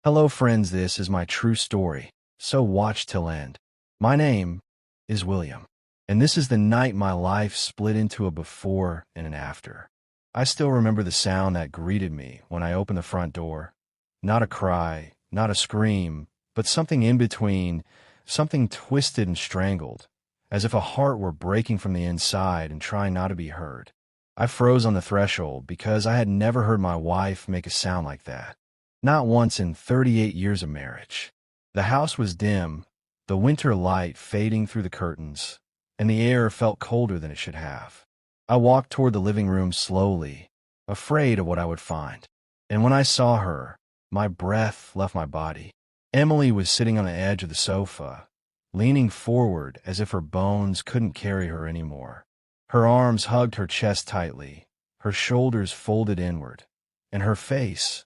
Hello friends, this is my true story, so watch till end. My name is William, and this is the night my life split into a before and an after. I still remember the sound that greeted me when I opened the front door. Not a cry, not a scream, but something in between, something twisted and strangled, as if a heart were breaking from the inside and trying not to be heard. I froze on the threshold because I had never heard my wife make a sound like that. Not once in 38 years of marriage. The house was dim, the winter light fading through the curtains, and the air felt colder than it should have. I walked toward the living room slowly, afraid of what I would find. And when I saw her, my breath left my body. Emily was sitting on the edge of the sofa, leaning forward as if her bones couldn't carry her anymore. Her arms hugged her chest tightly, her shoulders folded inward, and her face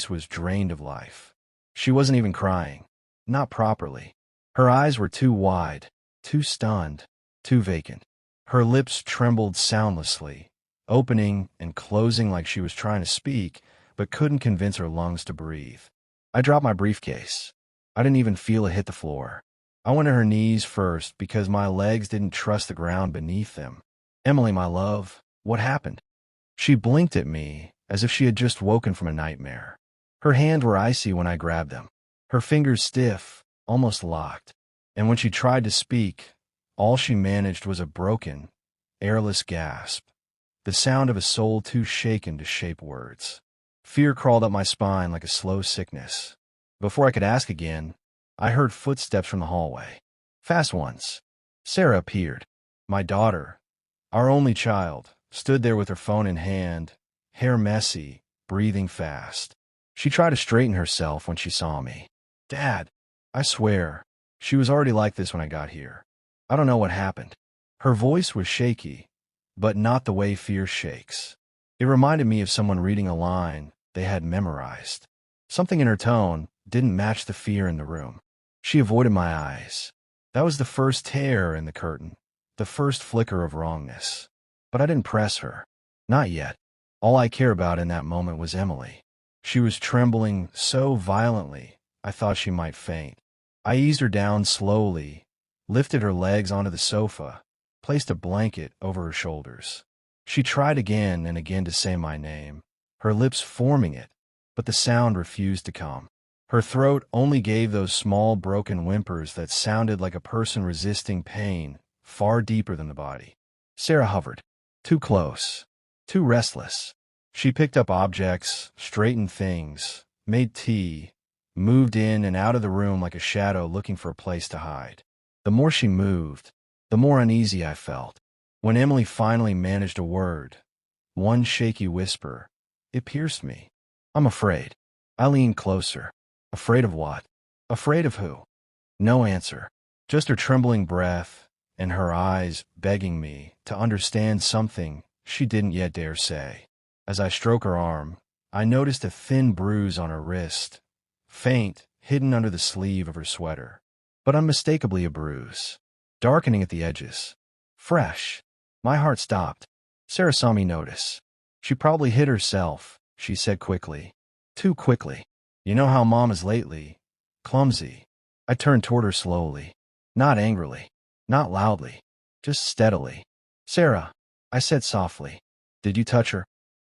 was drained of life. She wasn't even crying. Not properly. Her eyes were too wide, too stunned, too vacant. Her lips trembled soundlessly, opening and closing like she was trying to speak, but couldn't convince her lungs to breathe. I dropped my briefcase. I didn't even feel it hit the floor. I went to her knees first because my legs didn't trust the ground beneath them. Emily, my love, what happened? She blinked at me as if she had just woken from a nightmare. Her hands were icy when I grabbed them, her fingers stiff, almost locked. And when she tried to speak, all she managed was a broken, airless gasp, the sound of a soul too shaken to shape words. Fear crawled up my spine like a slow sickness. Before I could ask again, I heard footsteps from the hallway. Fast ones. Sarah appeared. My daughter, our only child, stood there with her phone in hand, hair messy, breathing fast. She tried to straighten herself when she saw me. Dad, I swear, she was already like this when I got here. I don't know what happened. Her voice was shaky, but not the way fear shakes. It reminded me of someone reading a line they had memorized. Something in her tone didn't match the fear in the room. She avoided my eyes. That was the first tear in the curtain, the first flicker of wrongness. But I didn't press her. Not yet. All I cared about in that moment was Emily. She was trembling so violently, I thought she might faint. I eased her down slowly, lifted her legs onto the sofa, placed a blanket over her shoulders. She tried again and again to say my name, her lips forming it, but the sound refused to come. Her throat only gave those small broken whimpers that sounded like a person resisting pain far deeper than the body. Sarah hovered. Too close. Too restless. She picked up objects, straightened things, made tea, moved in and out of the room like a shadow looking for a place to hide. The more she moved, the more uneasy I felt. When Emily finally managed a word, one shaky whisper, it pierced me. I'm afraid. I leaned closer. Afraid of what? Afraid of who? No answer. Just her trembling breath and her eyes begging me to understand something she didn't yet dare say. As I stroked her arm, I noticed a thin bruise on her wrist, faint, hidden under the sleeve of her sweater, but unmistakably a bruise, darkening at the edges. Fresh. My heart stopped. Sarah saw me notice. She probably hit herself, she said quickly. Too quickly. You know how Mom is lately. Clumsy. I turned toward her slowly. Not angrily. Not loudly. Just steadily. Sarah, I said softly. Did you touch her?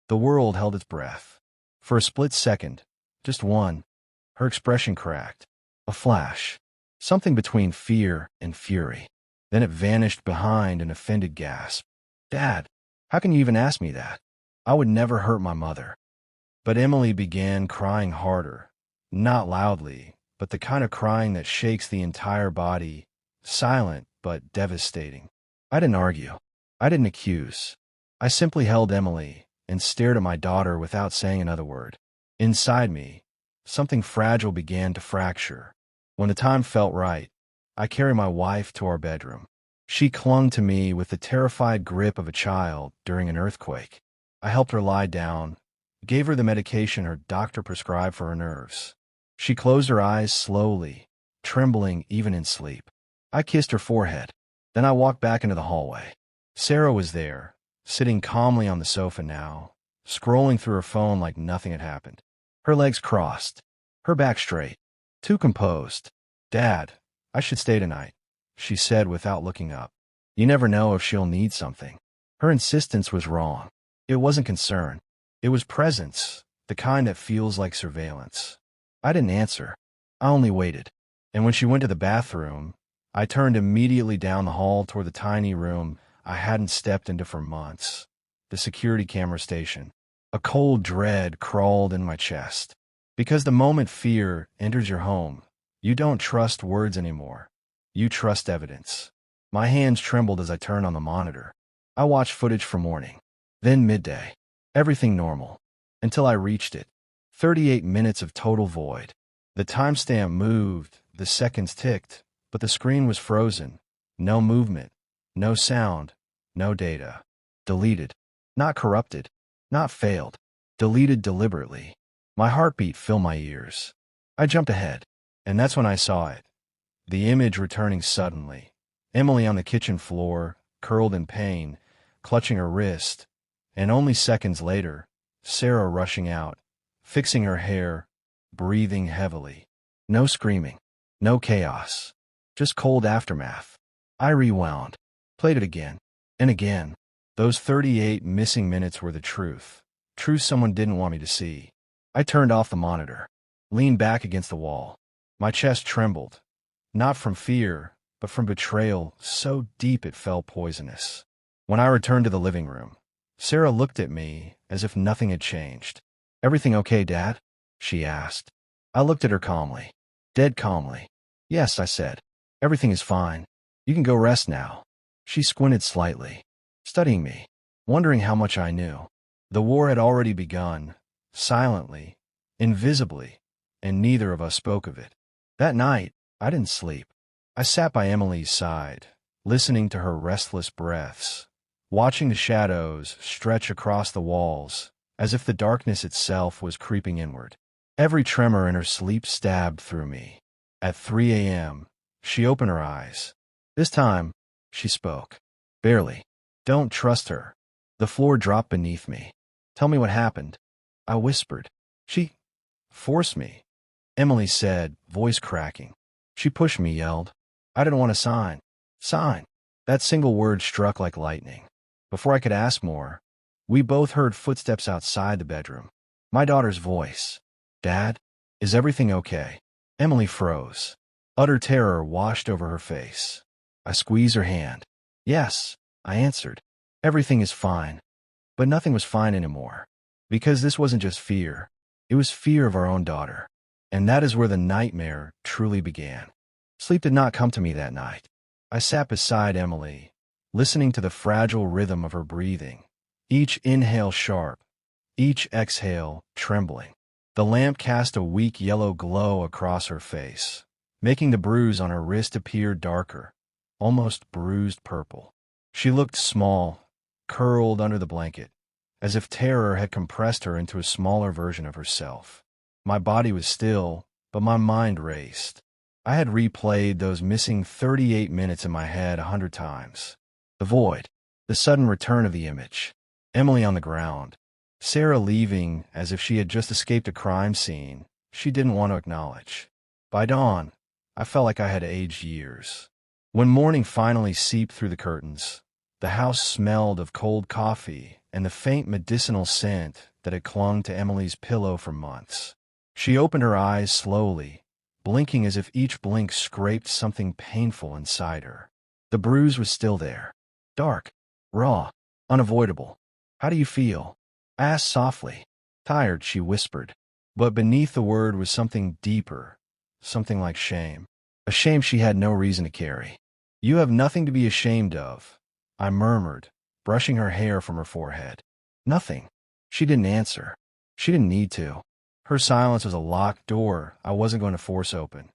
The world held its breath. For a split second, just one, her expression cracked. A flash. Something between fear and fury. Then it vanished behind an offended gasp. Dad, how can you even ask me that? I would never hurt my mother. But Emily began crying harder. Not loudly, but the kind of crying that shakes the entire body. Silent, but devastating. I didn't argue. I didn't accuse. I simply held Emily and stared at my daughter without saying another word. Inside me, something fragile began to fracture. When the time felt right, I carried my wife to our bedroom. She clung to me with the terrified grip of a child during an earthquake. I helped her lie down, gave her the medication her doctor prescribed for her nerves. She closed her eyes slowly, trembling even in sleep. I kissed her forehead. Then I walked back into the hallway. Sarah was there, sitting calmly on the sofa now, scrolling through her phone like nothing had happened. Her legs crossed, her back straight, too composed. "Dad, I should stay tonight," she said without looking up. "You never know if she'll need something." Her insistence was wrong. It wasn't concern. It was presence, the kind that feels like surveillance. I didn't answer. I only waited. And when she went to the bathroom, I turned immediately down the hall toward the tiny room I hadn't stepped into for months, the security camera station. A cold dread crawled in my chest. Because the moment fear enters your home, you don't trust words anymore. You trust evidence. My hands trembled as I turned on the monitor. I watched footage from morning, then midday. Everything normal. Until I reached it. 38 minutes of total void. The timestamp moved, the seconds ticked, but the screen was frozen. No movement, no sound, no data. Deleted. Not corrupted. Not failed. Deleted deliberately. My heartbeat filled my ears. I jumped ahead, and that's when I saw it. The image returning suddenly. Emily on the kitchen floor, curled in pain, clutching her wrist, and only seconds later, Sarah rushing out, fixing her hair, breathing heavily. No screaming, no chaos, just cold aftermath. I rewound, played it again, and again. Those 38 missing minutes were the truth. Truth someone didn't want me to see. I turned off the monitor, leaned back against the wall. My chest trembled, not from fear, but from betrayal so deep it felt poisonous. When I returned to the living room, Sarah looked at me as if nothing had changed. "Everything okay, Dad?" she asked. I looked at her calmly, dead calmly. "Yes," I said. "Everything is fine. You can go rest now." She squinted slightly, studying me, wondering how much I knew. The war had already begun, silently, invisibly, and neither of us spoke of it. That night, I didn't sleep. I sat by Emily's side, listening to her restless breaths, watching the shadows stretch across the walls, as if the darkness itself was creeping inward. Every tremor in her sleep stabbed through me. At 3 a.m., she opened her eyes. This time, she spoke. Barely. "Don't trust her." The floor dropped beneath me. "Tell me what happened," I whispered. "She forced me," Emily said, voice cracking. "She pushed me," yelled. "I didn't want to sign." Sign. That single word struck like lightning. Before I could ask more, we both heard footsteps outside the bedroom. My daughter's voice. "Dad, is everything okay?" Emily froze. Utter terror washed over her face. I squeezed her hand. "Yes," I answered. "Everything is fine." But nothing was fine anymore. Because this wasn't just fear. It was fear of our own daughter. And that is where the nightmare truly began. Sleep did not come to me that night. I sat beside Emily, listening to the fragile rhythm of her breathing. Each inhale sharp, each exhale trembling. The lamp cast a weak yellow glow across her face, making the bruise on her wrist appear darker, almost bruised purple. She looked small, curled under the blanket, as if terror had compressed her into a smaller version of herself. My body was still, but my mind raced. I had replayed those missing 38 minutes in my head 100 times. The void, the sudden return of the image, Emily on the ground, Sarah leaving as if she had just escaped a crime scene she didn't want to acknowledge. By dawn, I felt like I had aged years. When morning finally seeped through the curtains, the house smelled of cold coffee and the faint medicinal scent that had clung to Emily's pillow for months. She opened her eyes slowly, blinking as if each blink scraped something painful inside her. The bruise was still there. Dark, raw, unavoidable. "How do you feel?" I asked softly. "Tired," she whispered. But beneath the word was something deeper, something like shame. A shame she had no reason to carry. "You have nothing to be ashamed of," I murmured, brushing her hair from her forehead. "Nothing." She didn't answer. She didn't need to. Her silence was a locked door I wasn't going to force open.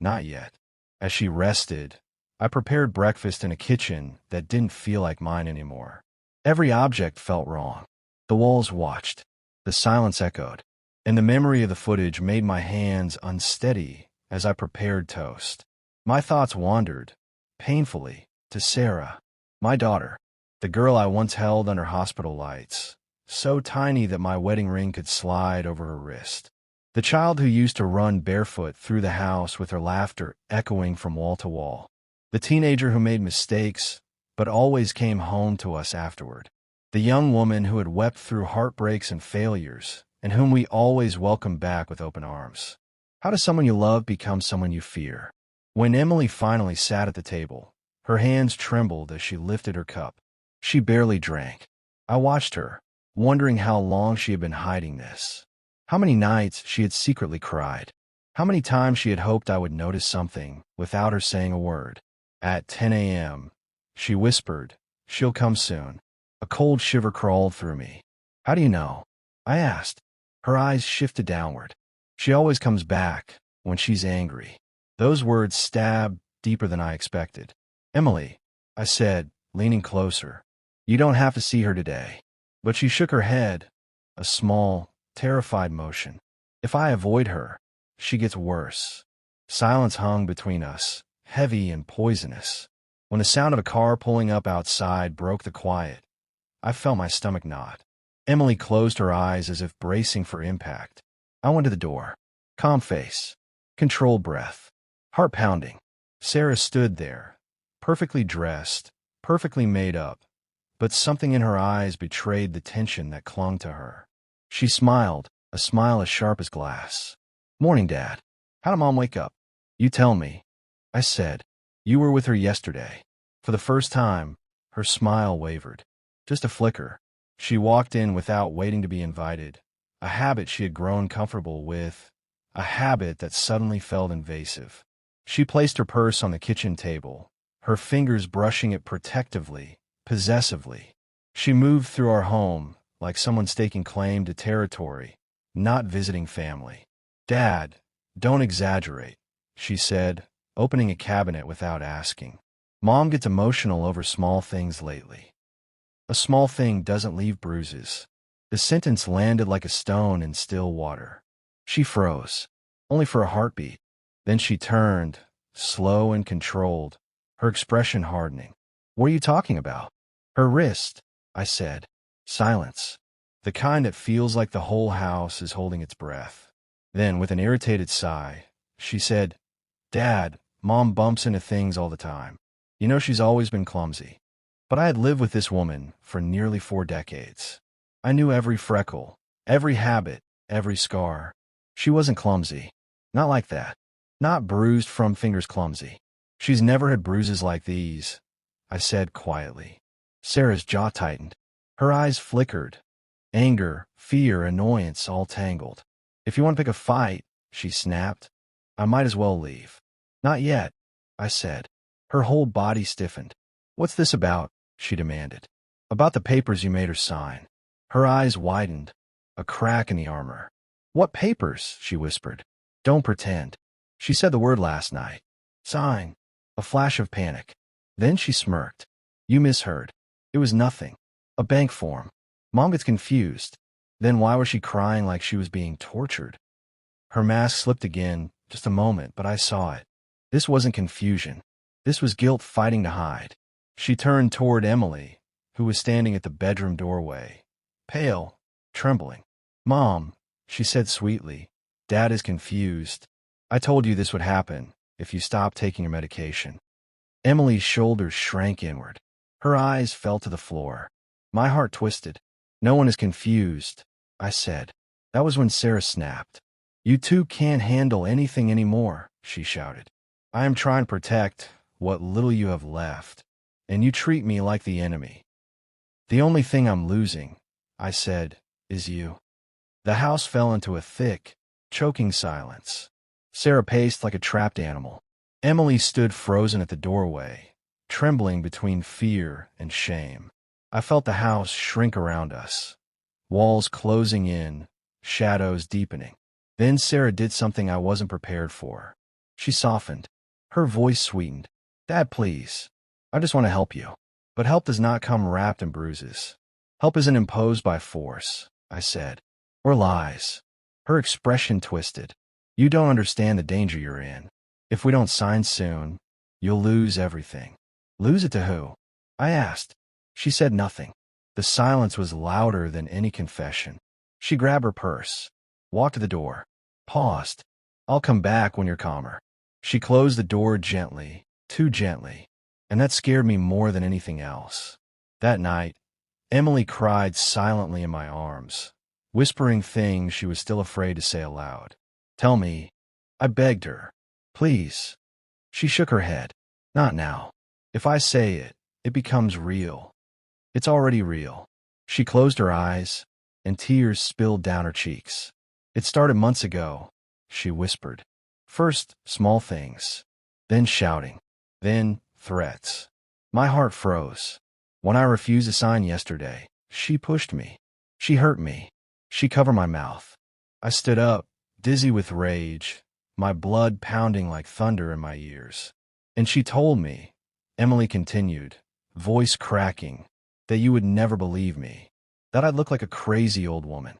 Not yet. As she rested, I prepared breakfast in a kitchen that didn't feel like mine anymore. Every object felt wrong. The walls watched. The silence echoed. And the memory of the footage made my hands unsteady as I prepared toast. My thoughts wandered, painfully, to Sarah, my daughter, the girl I once held under hospital lights, so tiny that my wedding ring could slide over her wrist. The child who used to run barefoot through the house with her laughter echoing from wall to wall. The teenager who made mistakes, but always came home to us afterward. The young woman who had wept through heartbreaks and failures, and whom we always welcomed back with open arms. How does someone you love become someone you fear? When Emily finally sat at the table, her hands trembled as she lifted her cup. She barely drank. I watched her, wondering how long she had been hiding this. How many nights she had secretly cried. How many times she had hoped I would notice something without her saying a word. At 10 a.m., she whispered, "She'll come soon." A cold shiver crawled through me. "How do you know?" I asked. Her eyes shifted downward. "She always comes back when she's angry." Those words stabbed deeper than I expected. "Emily," I said, leaning closer, "you don't have to see her today." But she shook her head, a small, terrified motion. "If I avoid her, she gets worse." Silence hung between us, heavy and poisonous. When the sound of a car pulling up outside broke the quiet, I felt my stomach knot. Emily closed her eyes as if bracing for impact. I went to the door. Calm face, controlled breath, heart pounding. Sarah stood there, perfectly dressed, perfectly made up, but something in her eyes betrayed the tension that clung to her. She smiled, a smile as sharp as glass. "Morning, Dad. How did Mom wake up?" "You tell me," I said. "You were with her yesterday." For the first time, her smile wavered. Just a flicker. She walked in without waiting to be invited, a habit she had grown comfortable with, a habit that suddenly felt invasive. She placed her purse on the kitchen table, her fingers brushing it protectively, possessively. She moved through our home like someone staking claim to territory, not visiting family. "Dad, don't exaggerate," she said, opening a cabinet without asking. "Mom gets emotional over small things lately." "A small thing doesn't leave bruises." The sentence landed like a stone in still water. She froze, only for a heartbeat. Then she turned, slow and controlled, her expression hardening. "What are you talking about?" "Her wrist," I said. Silence. The kind that feels like the whole house is holding its breath. Then, with an irritated sigh, she said, "Dad, Mom bumps into things all the time. You know she's always been clumsy." But I had lived with this woman for nearly 4 decades. I knew every freckle, every habit, every scar. She wasn't clumsy. Not like that. Not bruised from fingers clumsy. "She's never had bruises like these," I said quietly. Sarah's jaw tightened. Her eyes flickered. Anger, fear, annoyance all tangled. "If you want to pick a fight," she snapped, "I might as well leave." "Not yet," I said. Her whole body stiffened. "What's this about?" she demanded. "About the papers you made her sign." Her eyes widened, a crack in the armor. "What papers?" she whispered. "Don't pretend." "She said the word last night. Sign." A flash of panic. Then she smirked. "You misheard. It was nothing. A bank form." Mom gets confused. Then why was she crying like she was being tortured? Her mask slipped again, just a moment, but I saw it. This wasn't confusion. This was guilt fighting to hide. She turned toward Emily, who was standing at the bedroom doorway, pale, trembling. "Mom," she said sweetly, "Dad is confused. I told you this would happen if you stopped taking your medication." Emily's shoulders shrank inward. Her eyes fell to the floor. My heart twisted. "No one is confused," I said. That was when Sarah snapped. "You two can't handle anything anymore," she shouted. "I am trying to protect what little you have left, and you treat me like the enemy." "The only thing I'm losing," I said, "is you." The house fell into a thick, choking silence. Sarah paced like a trapped animal. Emily stood frozen at the doorway, trembling between fear and shame. I felt the house shrink around us, walls closing in, shadows deepening. Then Sarah did something I wasn't prepared for. She softened. Her voice sweetened. "Dad, please. I just want to help you." "But help does not come wrapped in bruises. Help isn't imposed by force," I said, "or lies." Her expression twisted. "You don't understand the danger you're in. If we don't sign soon, you'll lose everything." "Lose it to who?" I asked. She said nothing. The silence was louder than any confession. She grabbed her purse, walked to the door. paused. I'll come back when you're calmer. She closed the door gently, too gently, and that scared me more than anything else. That night, Emily cried silently in my arms, whispering things she was still afraid to say aloud. Tell me, I begged her. Please. She shook her head. Not now. If I say it, it becomes real. It's already real. She closed her eyes, and tears spilled down her cheeks. It started months ago, she whispered. First, small things. Then shouting. Then, threats. My heart froze. When I refused to sign yesterday, she pushed me. She hurt me. She covered my mouth. I stood up, dizzy with rage, my blood pounding like thunder in my ears. And she told me, Emily continued, voice cracking, that you would never believe me, that I'd look like a crazy old woman.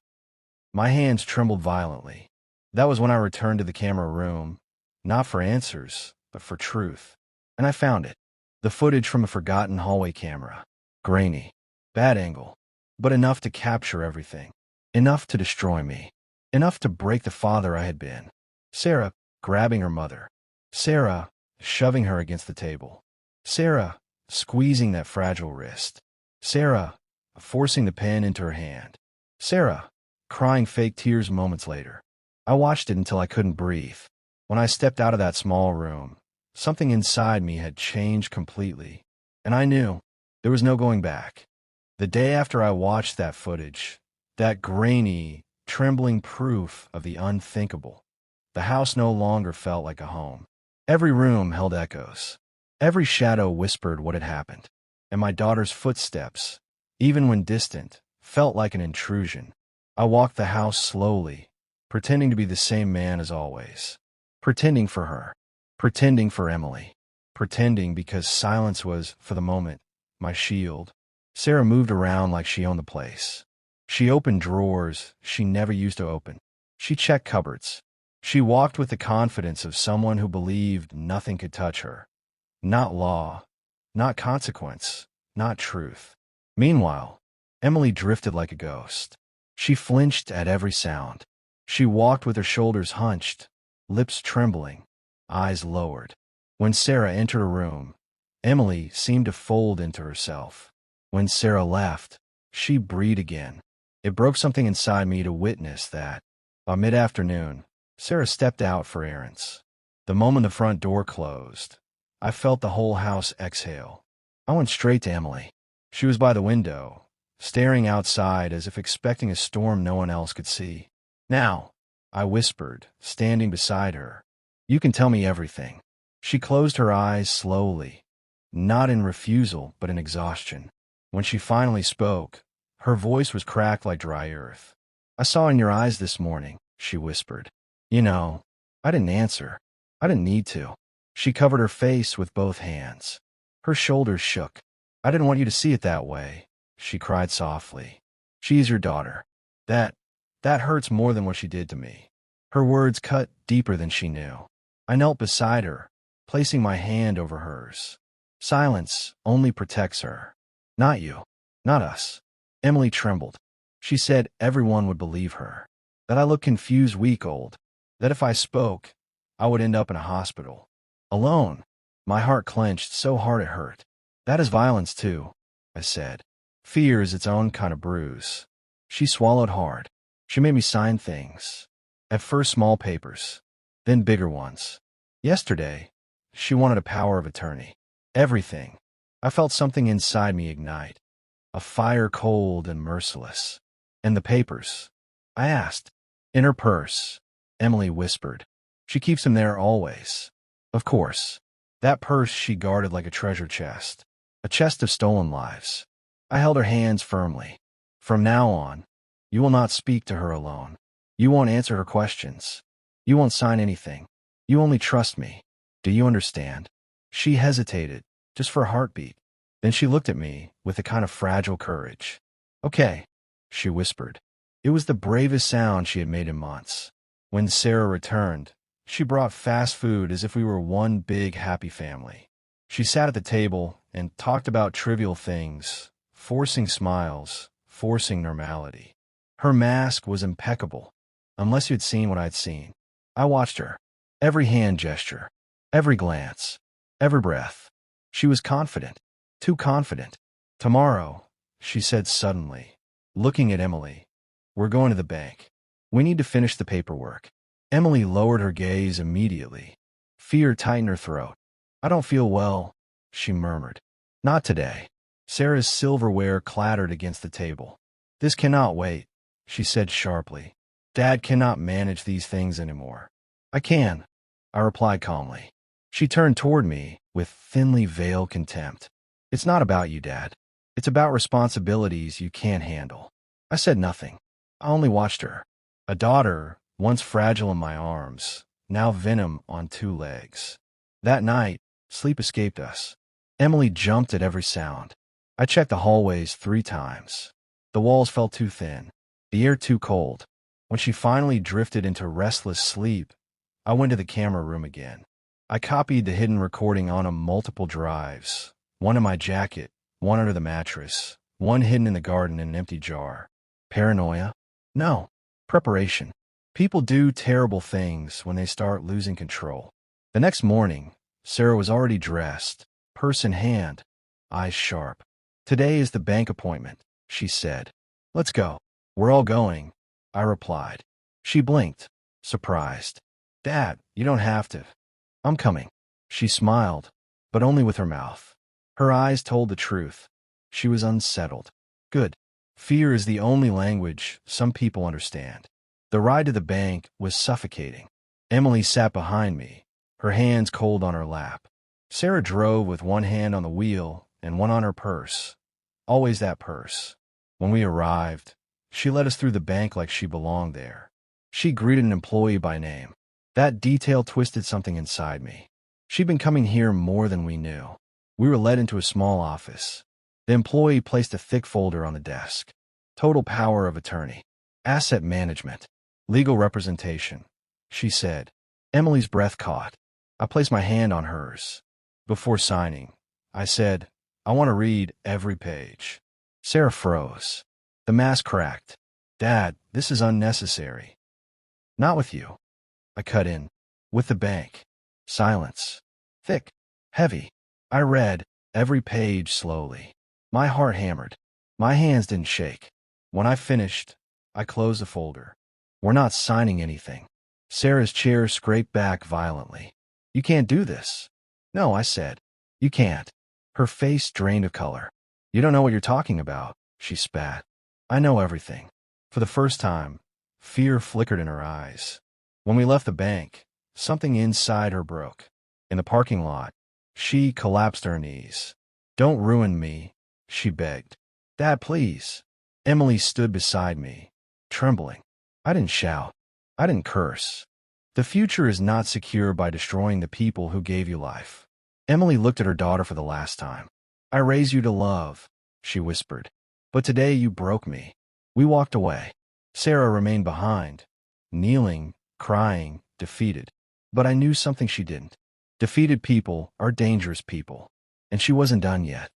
My hands trembled violently. That was when I returned to the camera room, not for answers, but for truth. And I found it. The footage from a forgotten hallway camera. Grainy. Bad angle. But enough to capture everything. Enough to destroy me. Enough to break the father I had been. Sarah grabbing her mother. Sarah shoving her against the table. Sarah squeezing that fragile wrist. Sarah forcing the pen into her hand. Sarah crying fake tears moments later. I watched it until I couldn't breathe. When I stepped out of that small room, something inside me had changed completely, and I knew there was no going back. The day after I watched that footage, that grainy, trembling proof of the unthinkable, the house no longer felt like a home. Every room held echoes. Every shadow whispered what had happened, and my daughter's footsteps, even when distant, felt like an intrusion. I walked the house slowly, pretending to be the same man as always. Pretending for her. Pretending for Emily. Pretending because silence was, for the moment, my shield. Sarah moved around like she owned the place. She opened drawers she never used to open. She checked cupboards. She walked with the confidence of someone who believed nothing could touch her. Not law, not consequence, not truth. Meanwhile, Emily drifted like a ghost. She flinched at every sound. She walked with her shoulders hunched, lips trembling, eyes lowered. When Sarah entered a room, Emily seemed to fold into herself. When Sarah left, she breathed again. It broke something inside me to witness that. By mid-afternoon, Sarah stepped out for errands. The moment the front door closed, I felt the whole house exhale. I went straight to Emily. She was by the window, staring outside as if expecting a storm no one else could see. Now, I whispered, standing beside her, you can tell me everything. She closed her eyes slowly, not in refusal, but in exhaustion. When she finally spoke, her voice was cracked like dry earth. I saw in your eyes this morning, she whispered. You know, I didn't answer. I didn't need to. She covered her face with both hands. Her shoulders shook. I didn't want you to see it that way, she cried softly. She's your daughter. That hurts more than what she did to me. Her words cut deeper than she knew. I knelt beside her, placing my hand over hers. Silence only protects her. Not you. Not us. Emily trembled. She said everyone would believe her. That I looked confused, week-old. That if I spoke, I would end up in a hospital. Alone. My heart clenched so hard it hurt. That is violence too, I said. Fear is its own kind of bruise. She swallowed hard. She made me sign things. At first small papers, then bigger ones. Yesterday, she wanted a power of attorney. Everything. I felt something inside me ignite. A fire cold and merciless. And the papers? I asked. In her purse, Emily whispered. She keeps them there always. Of course. That purse she guarded like a treasure chest. A chest of stolen lives. I held her hands firmly. From now on, you will not speak to her alone. You won't answer her questions. You won't sign anything. You only trust me. Do you understand? She hesitated, just for a heartbeat. Then she looked at me with a kind of fragile courage. Okay, she whispered. It was the bravest sound she had made in months. When Sarah returned, she brought fast food as if we were one big happy family. She sat at the table and talked about trivial things, forcing smiles, forcing normality. Her mask was impeccable. unless you'd seen what I'd seen. I watched her. Every hand gesture, every glance, every breath. She was confident, too confident. Tomorrow, she said suddenly, looking at Emily, we're going to the bank. We need to finish the paperwork. Emily lowered her gaze immediately. Fear tightened her throat. I don't feel well, she murmured. Not today. Sarah's silverware clattered against the table. This cannot wait, she said sharply. Dad cannot manage these things anymore. I can, I replied calmly. She turned toward me with thinly veiled contempt. It's not about you, Dad. It's about responsibilities you can't handle. I said nothing. I only watched her. A daughter, once fragile in my arms, now venom on two legs. That night, sleep escaped us. Emily jumped at every sound. I checked the hallways 3 times. The walls felt too thin, the air too cold. When she finally drifted into restless sleep, I went to the camera room again. I copied the hidden recording onto multiple drives, one in my jacket, one under the mattress, one hidden in the garden in an empty jar. Paranoia? No. Preparation. People do terrible things when they start losing control. The next morning, Sarah was already dressed, purse in hand, eyes sharp. Today is the bank appointment, she said. Let's go. We're all going, I replied. She blinked, surprised. Dad, you don't have to. I'm coming. She smiled, but only with her mouth. Her eyes told the truth. She was unsettled. Good. Fear is the only language some people understand. The ride to the bank was suffocating. Emily sat behind me, her hands cold on her lap. Sarah drove with one hand on the wheel and one on her purse. Always that purse. When we arrived, she led us through the bank like she belonged there. She greeted an employee by name. That detail twisted something inside me. She'd been coming here more than we knew. We were led into a small office. The employee placed a thick folder on the desk. Total power of attorney. Asset management. Legal representation, she said. Emily's breath caught. I placed my hand on hers. Before signing, I said, I want to read every page. Sarah froze. The mask cracked. Dad, this is unnecessary. Not with you. I cut in. With the bank. Silence. Thick. Heavy. I read every page slowly. My heart hammered. My hands didn't shake. When I finished, I closed the folder. We're not signing anything. Sarah's chair scraped back violently. You can't do this. No, I said. You can't. Her face drained of color. You don't know what you're talking about, she spat. I know everything. For the first time, fear flickered in her eyes. When we left the bank, something inside her broke. In the parking lot, she collapsed to her knees. Don't ruin me, she begged. Dad, please. Emily stood beside me, trembling. I didn't shout. I didn't curse. The future is not secure by destroying the people who gave you life. Emily looked at her daughter for the last time. I raised you to love, she whispered. But today you broke me. We walked away. Sarah remained behind, kneeling, crying, defeated. But I knew something she didn't. Defeated people are dangerous people. And she wasn't done yet.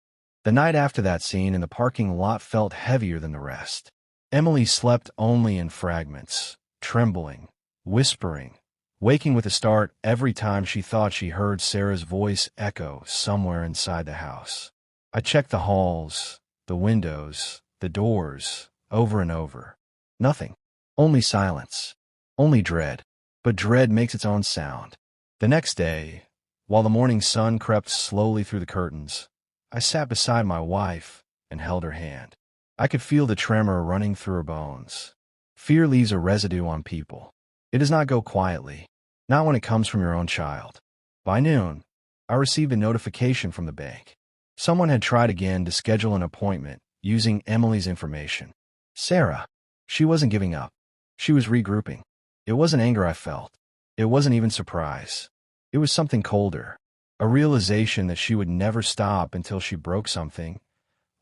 The night after that scene in the parking lot felt heavier than the rest. Emily slept only in fragments, trembling, whispering, waking with a start every time she thought she heard Sarah's voice echo somewhere inside the house. I checked the halls, the windows, the doors, over and over. Nothing. Only silence. Only dread. But dread makes its own sound. The next day, while the morning sun crept slowly through the curtains, I sat beside my wife and held her hand. I could feel the tremor running through her bones. Fear leaves a residue on people. It does not go quietly, not when it comes from your own child. By noon, I received a notification from the bank. Someone had tried again to schedule an appointment using Emily's information. Sarah. She wasn't giving up. She was regrouping. It wasn't anger I felt. It wasn't even surprise. It was something colder. A realization that she would never stop until she broke something.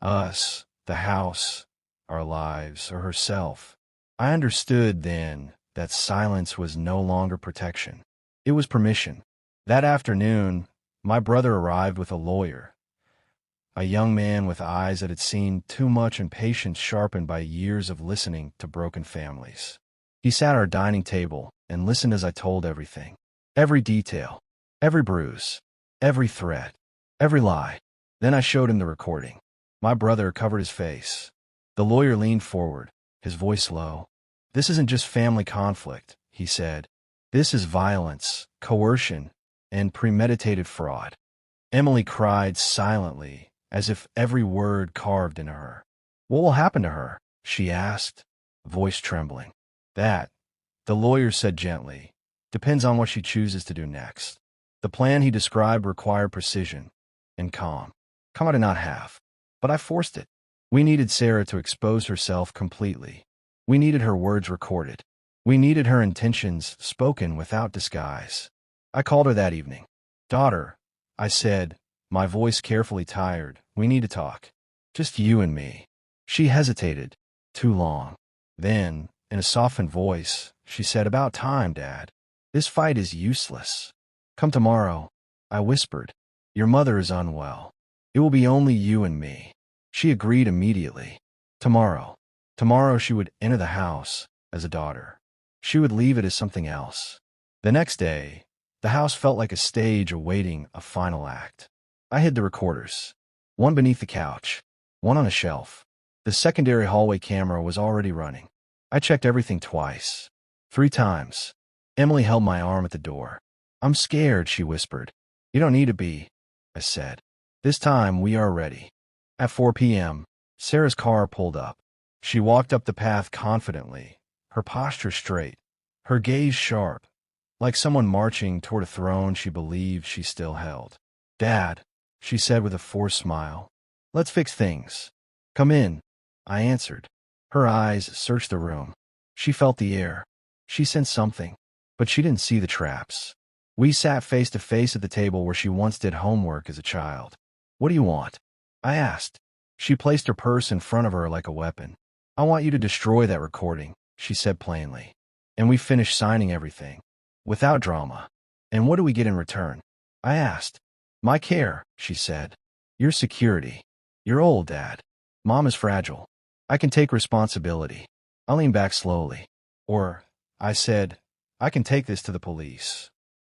Us, the house, our lives, or herself. I understood then that silence was no longer protection. It was permission. That afternoon, my brother arrived with a lawyer. A young man with eyes that had seen too much and patience sharpened by years of listening to broken families. He sat at our dining table and listened as I told everything. Every detail, every bruise, every threat, every lie. Then I showed him the recording. My brother covered his face. The lawyer leaned forward, his voice low. "This isn't just family conflict," he said. "This is violence, coercion, and premeditated fraud." Emily cried silently, as if every word carved into her. "What will happen to her?" she asked, voice trembling. "That," the lawyer said gently, "depends on what she chooses to do next." The plan he described required precision and calm. Calm I did not have, but I forced it. We needed Sarah to expose herself completely. We needed her words recorded. We needed her intentions spoken without disguise. I called her that evening. "Daughter," I said, my voice carefully tired, "we need to talk. Just you and me." She hesitated. Too long. Then, in a softened voice, she said, "About time, Dad. This fight is useless. Come tomorrow," I whispered. "Your mother is unwell. It will be only you and me." She agreed immediately. Tomorrow. Tomorrow she would enter the house as a daughter. She would leave it as something else. The next day, the house felt like a stage awaiting a final act. I hid the recorders. One beneath the couch, one on a shelf. The secondary hallway camera was already running. I checked everything twice. 3 times. Emily held my arm at the door. "I'm scared," she whispered. "You don't need to be," I said. "This time we are ready." At 4 p.m., Sarah's car pulled up. She walked up the path confidently, her posture straight, her gaze sharp, like someone marching toward a throne she believed she still held. "Dad," she said with a forced smile, "let's fix things." "Come in," I answered. Her eyes searched the room. She felt the air. She sensed something, but she didn't see the traps. We sat face to face at the table where she once did homework as a child. "What do you want?" I asked. She placed her purse in front of her like a weapon. "I want you to destroy that recording," she said plainly. And we finished signing everything. Without drama. "And what do we get in return?" I asked. "My care," she said. "Your security. You're old, Dad. Mom is fragile. I can take responsibility." I leaned back slowly. "Or," I said, "I can take this to the police."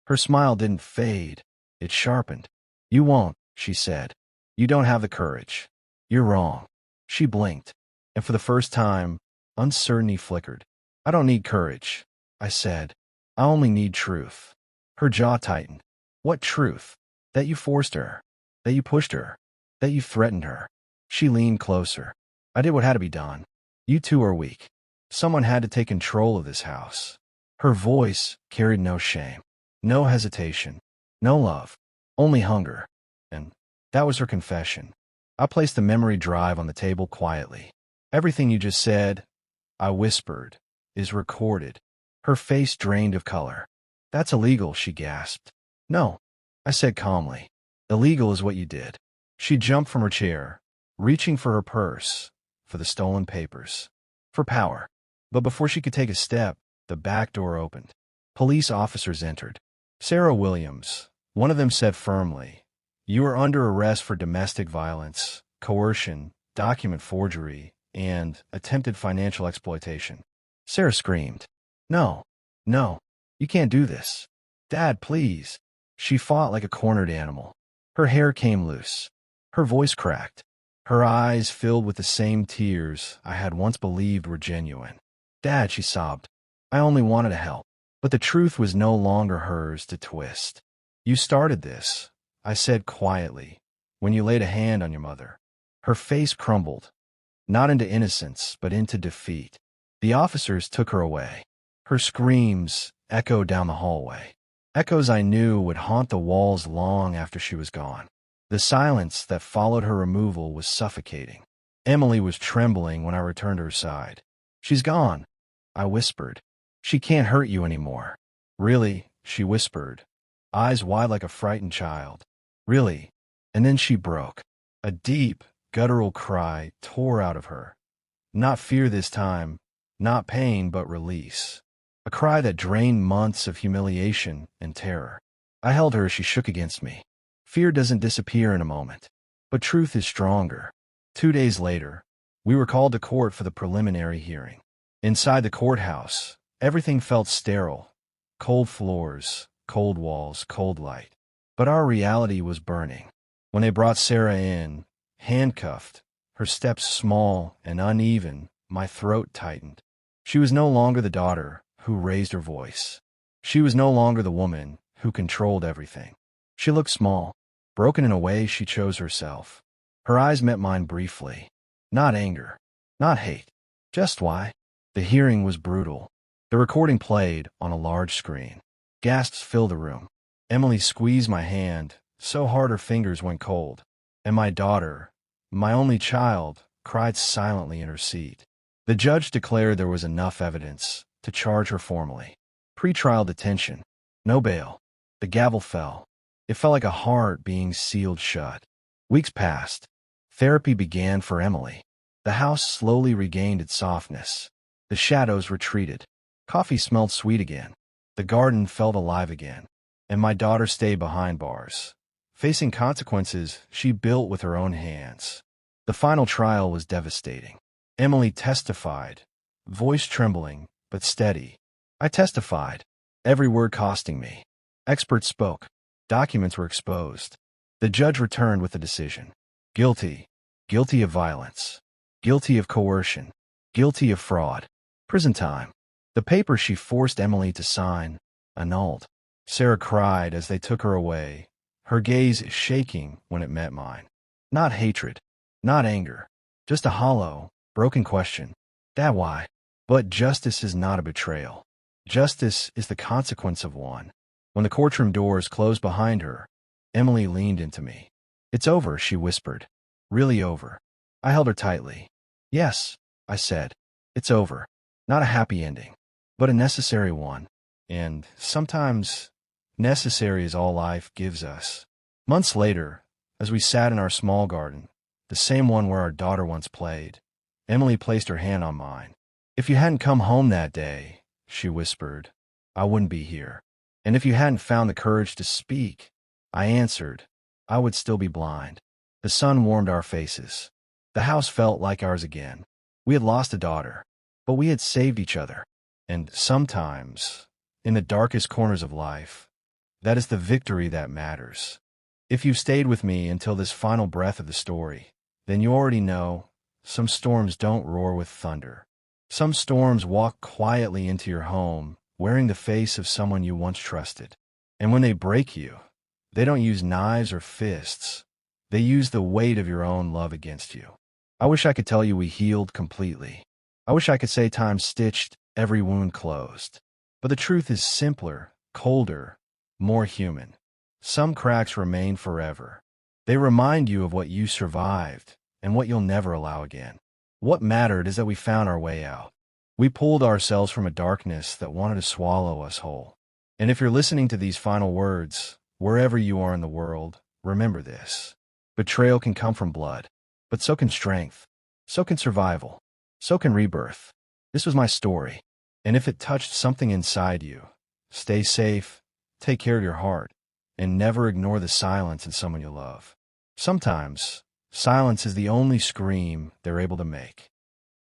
Her smile didn't fade. It sharpened. "You won't," she said. "You don't have the courage. You're wrong." She blinked. And for the first time, uncertainty flickered. "I don't need courage," I said. "I only need truth." Her jaw tightened. "What truth?" "That you forced her. That you pushed her. That you threatened her." She leaned closer. "I did what had to be done. You two are weak. Someone had to take control of this house." Her voice carried no shame, no hesitation, no love, only hunger. And that was her confession. I placed the memory drive on the table quietly. "Everything you just said," I whispered, "is recorded." Her face drained of color. "That's illegal," she gasped. "No," I said calmly. "Illegal is what you did." She jumped from her chair, reaching for her purse, for the stolen papers, for power. But before she could take a step, the back door opened. Police officers entered. "Sarah Williams," one of them said firmly, "you are under arrest for domestic violence, coercion, document forgery, and attempted financial exploitation." Sarah screamed. "No, no, you can't do this. Dad, please." She fought like a cornered animal. Her hair came loose. Her voice cracked. Her eyes filled with the same tears I had once believed were genuine. "Dad," she sobbed, "I only wanted to help." But the truth was no longer hers to twist. "You started this," I said quietly, "when you laid a hand on your mother." Her face crumbled, not into innocence, but into defeat. The officers took her away. Her screams echoed down the hallway. Echoes I knew would haunt the walls long after she was gone. The silence that followed her removal was suffocating. Emily was trembling when I returned to her side. "She's gone," I whispered. "She can't hurt you anymore." "Really?" she whispered, eyes wide like a frightened child. "Really?" And then she broke. A deep, guttural cry tore out of her. Not fear this time, not pain, but release. A cry that drained months of humiliation and terror. I held her as she shook against me. Fear doesn't disappear in a moment, but truth is stronger. 2 days later, we were called to court for the preliminary hearing. Inside the courthouse, Everything felt sterile. Cold floors, cold walls, cold light. But our reality was burning. When they brought Sarah in, handcuffed, her steps small and uneven, my throat tightened. She was no longer the daughter who raised her voice. She was no longer the woman who controlled everything. She looked small, broken in a way she chose herself. Her eyes met mine briefly. Not anger, not hate. Just why? The hearing was brutal. The recording played on a large screen. Gasps filled the room. Emily squeezed my hand so hard her fingers went cold. And my daughter, my only child, cried silently in her seat. The judge declared there was enough evidence to charge her formally. Pre-trial detention. No bail. The gavel fell. It felt like a heart being sealed shut. Weeks passed. Therapy began for Emily. The house slowly regained its softness. The shadows retreated. Coffee smelled sweet again. The garden felt alive again. And my daughter stayed behind bars, facing consequences she built with her own hands. The final trial was devastating. Emily testified, voice trembling, but steady. I testified, every word costing me. Experts spoke. Documents were exposed. The judge returned with a decision. Guilty. Guilty of violence. Guilty of coercion. Guilty of fraud. Prison time. The paper she forced Emily to sign, annulled. Sarah cried as they took her away, her gaze shaking when it met mine. Not hatred, not anger, just a hollow, broken question. Dad, why? But justice is not a betrayal. Justice is the consequence of one. When the courtroom doors closed behind her, Emily leaned into me. It's over, she whispered. Really over. I held her tightly. Yes, I said. It's over. Not a happy ending, but a necessary one. And sometimes necessary is all life gives us. Months later, as we sat in our small garden, the same one where our daughter once played, Emily placed her hand on mine. If you hadn't come home that day, she whispered, I wouldn't be here. And if you hadn't found the courage to speak, I answered, I would still be blind. The sun warmed our faces. The house felt like ours again. We had lost a daughter, but we had saved each other. And sometimes, in the darkest corners of life, that is the victory that matters. If you've stayed with me until this final breath of the story, then you already know some storms don't roar with thunder. Some storms walk quietly into your home, wearing the face of someone you once trusted. And when they break you, they don't use knives or fists. They use the weight of your own love against you. I wish I could tell you we healed completely. I wish I could say time stitched every wound closed. But the truth is simpler, colder, more human. Some cracks remain forever. They remind you of what you survived and what you'll never allow again. What mattered is that we found our way out. We pulled ourselves from a darkness that wanted to swallow us whole. And if you're listening to these final words, wherever you are in the world, remember this. Betrayal can come from blood, but so can strength, so can survival, so can rebirth. This was my story, and if it touched something inside you, stay safe, take care of your heart, and never ignore the silence in someone you love. Sometimes, silence is the only scream they're able to make.